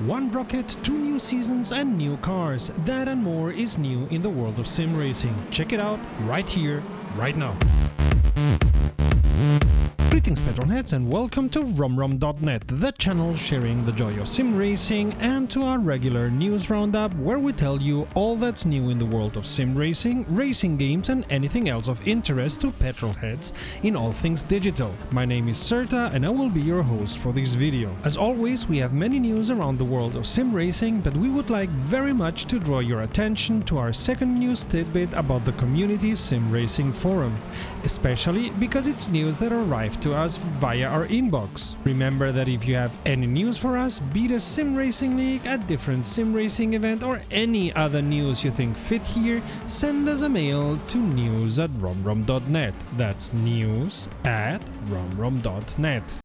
One rocket, 2 new seasons and new cars. That and more is new in the world of sim racing. Check it out right here, right now. Greetings petrolheads and welcome to RomRom.net, the channel sharing the joy of sim racing, and to our regular news roundup where we tell you all that's new in the world of sim racing, racing games and anything else of interest to petrolheads in all things digital. My name is Serta and I will be your host for this video. As always, we have many news around the world of sim racing, but we would like very much to draw your attention to our second news tidbit about the community sim racing forum, especially because it's news that arrived to us via our inbox. Remember that if you have any news for us, be it a sim racing league, a different sim racing event or any other news you think fit here, send us a mail to news@romrom.net. That's news@romrom.net.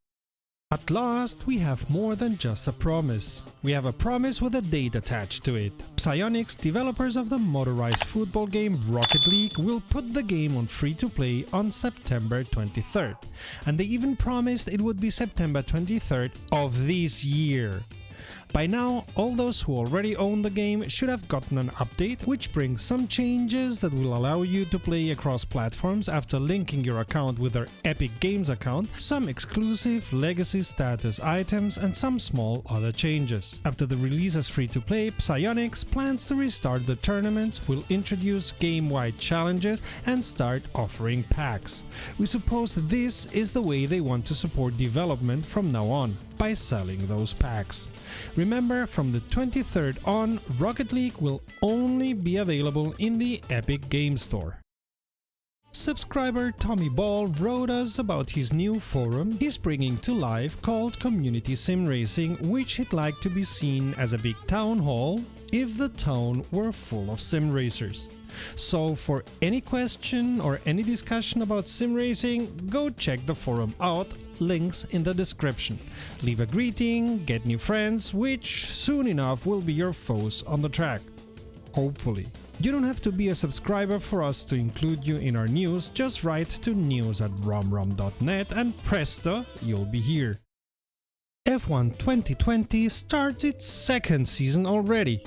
At last, we have more than just a promise. We have a promise with a date attached to it. Psyonix, developers of the motorized football game Rocket League, will put the game on free-to-play on September 23rd. And they even promised it would be September 23rd of this year. By now, all those who already own the game should have gotten an update, which brings some changes that will allow you to play across platforms after linking your account with their Epic Games account, some exclusive legacy status items and some small other changes. After the release as free-to-play, Psyonix plans to restart the tournaments, will introduce game-wide challenges and start offering packs. We suppose this is the way they want to support development from now on, by selling those packs. Remember, from the 23rd on, Rocket League will only be available in the Epic Game Store. Subscriber Tommy Ball wrote us about his new forum he's bringing to life called Community Sim Racing, which he'd like to be seen as a big town hall if the town were full of sim racers. So for any question or any discussion about sim racing, go check the forum out, links in the description. Leave a greeting, get new friends, which soon enough will be your foes on the track. Hopefully. You don't have to be a subscriber for us to include you in our news, just write to news@romrom.net and presto, you'll be here. F1 2020 starts its second season already.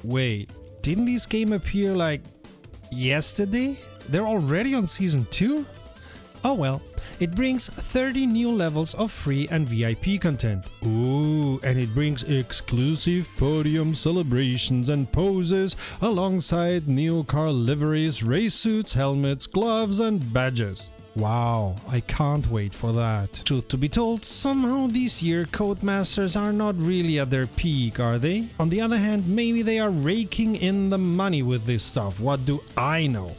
Wait, didn't this game appear like yesterday? They're already on season 2? Oh well, it brings 30 new levels of free and VIP content. Ooh, and it brings exclusive podium celebrations and poses alongside new car liveries, race suits, helmets, gloves and badges. Wow, I can't wait for that. Truth to be told, somehow this year Codemasters are not really at their peak, are they? On the other hand, maybe they are raking in the money with this stuff, what do I know?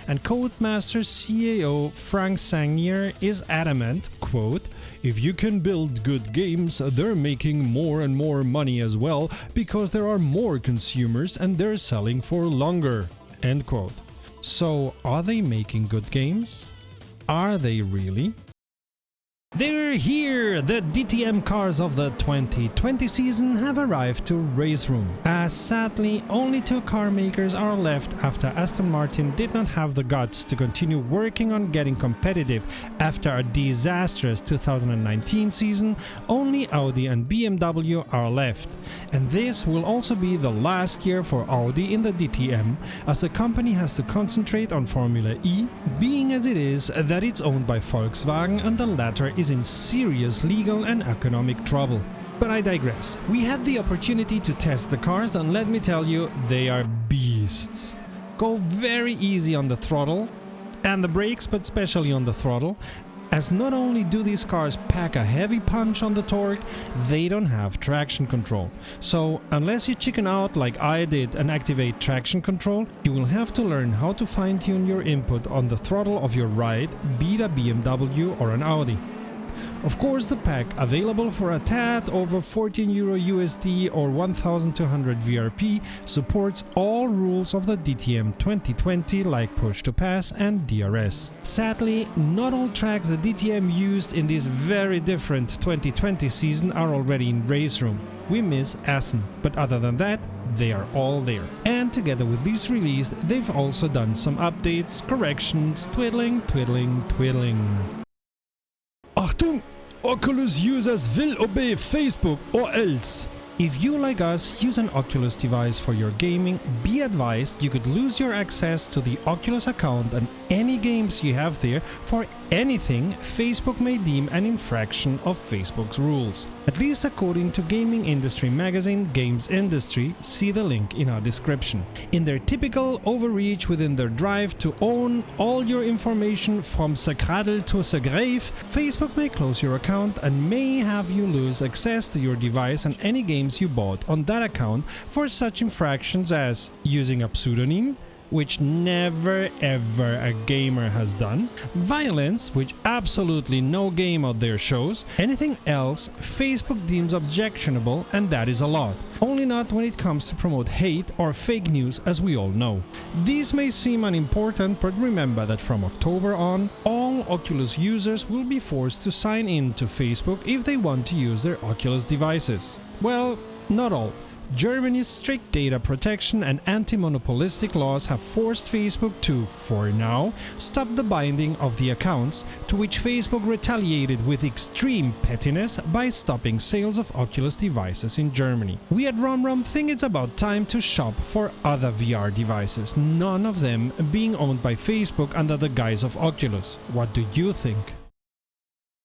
And Codemasters CAO Frank Sagnier is adamant, quote, "If you can build good games, they're making more and more money as well because there are more consumers and they're selling for longer," end quote. So are they making good games? Are they really? They're here! The DTM cars of the 2020 season have arrived to Raceroom, as sadly only 2 car makers are left after Aston Martin did not have the guts to continue working on getting competitive after a disastrous 2019 season. Only Audi and BMW are left, and this will also be the last year for Audi in the DTM, as the company has to concentrate on Formula E, being as it is that it's owned by Volkswagen and the latter is in serious legal and economic trouble. But I digress. We had the opportunity to test the cars and let me tell you, they are beasts. Go very easy on the throttle and the brakes, but especially on the throttle, as not only do these cars pack a heavy punch on the torque, they don't have traction control. So unless you chicken out like I did and activate traction control, you will have to learn how to fine-tune your input on the throttle of your ride, be it a BMW or an Audi. Of course, the pack, available for a tad over €14 USD or 1,200 VRP, supports all rules of the DTM 2020 like push to pass and DRS. Sadly, not all tracks the DTM used in this very different 2020 season are already in Raceroom. We miss Assen, but other than that, they are all there. And together with this release, they've also done some updates, corrections, twiddling. Achtung! Oculus users will obey Facebook or else. If you, like us, use an Oculus device for your gaming, be advised you could lose your access to the Oculus account and any games you have there for anything Facebook may deem an infraction of Facebook's rules. At least according to gaming industry magazine Games Industry, see the link in our description. In their typical overreach within their drive to own all your information from the cradle to the grave, Facebook may close your account and may have you lose access to your device and any games you bought on that account for such infractions as using a pseudonym, which never ever a gamer has done, violence, which absolutely no game out there shows, anything else Facebook deems objectionable, and that is a lot. Only not when it comes to promote hate or fake news, as we all know. These may seem unimportant, but remember that from October on, all Oculus users will be forced to sign in to Facebook if they want to use their Oculus devices. Well, not all. Germany's strict data protection and anti-monopolistic laws have forced Facebook to, for now, stop the binding of the accounts, to which Facebook retaliated with extreme pettiness by stopping sales of Oculus devices in Germany. We at RomRom think it's about time to shop for other VR devices, none of them being owned by Facebook under the guise of Oculus. What do you think?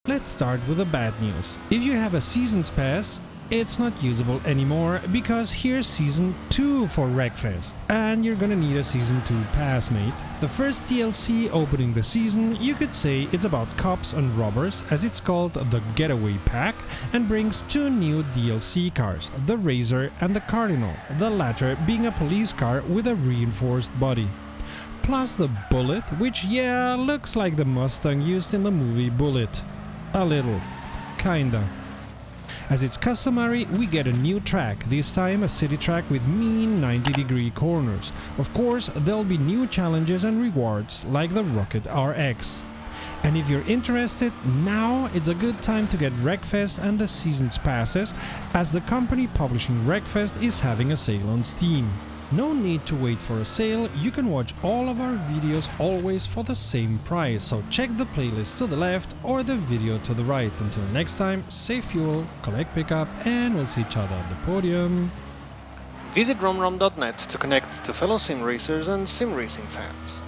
Let's start with the bad news. If you have a Seasons Pass, it's not usable anymore because here's Season 2 for Wreckfest, and you're gonna need a Season 2 pass, mate. The first DLC opening the season, you could say it's about cops and robbers, as it's called the Getaway Pack, and brings two new DLC cars, the Razor and the Cardinal, the latter being a police car with a reinforced body. Plus the Bullet, which looks like the Mustang used in the movie Bullet. A little. Kinda. As it's customary, we get a new track, this time a city track with mean 90-degree corners. Of course, there'll be new challenges and rewards, like the Rocket RX. And if you're interested, now it's a good time to get Wreckfest and the Seasons Passes, as the company publishing Wreckfest is having a sale on Steam. No need to wait for a sale, you can watch all of our videos always for the same price, so check the playlist to the left or the video to the right. Until next time, save fuel, collect pickup, and we'll see each other at the podium. Visit romrom.net to connect to fellow sim racers and sim racing fans.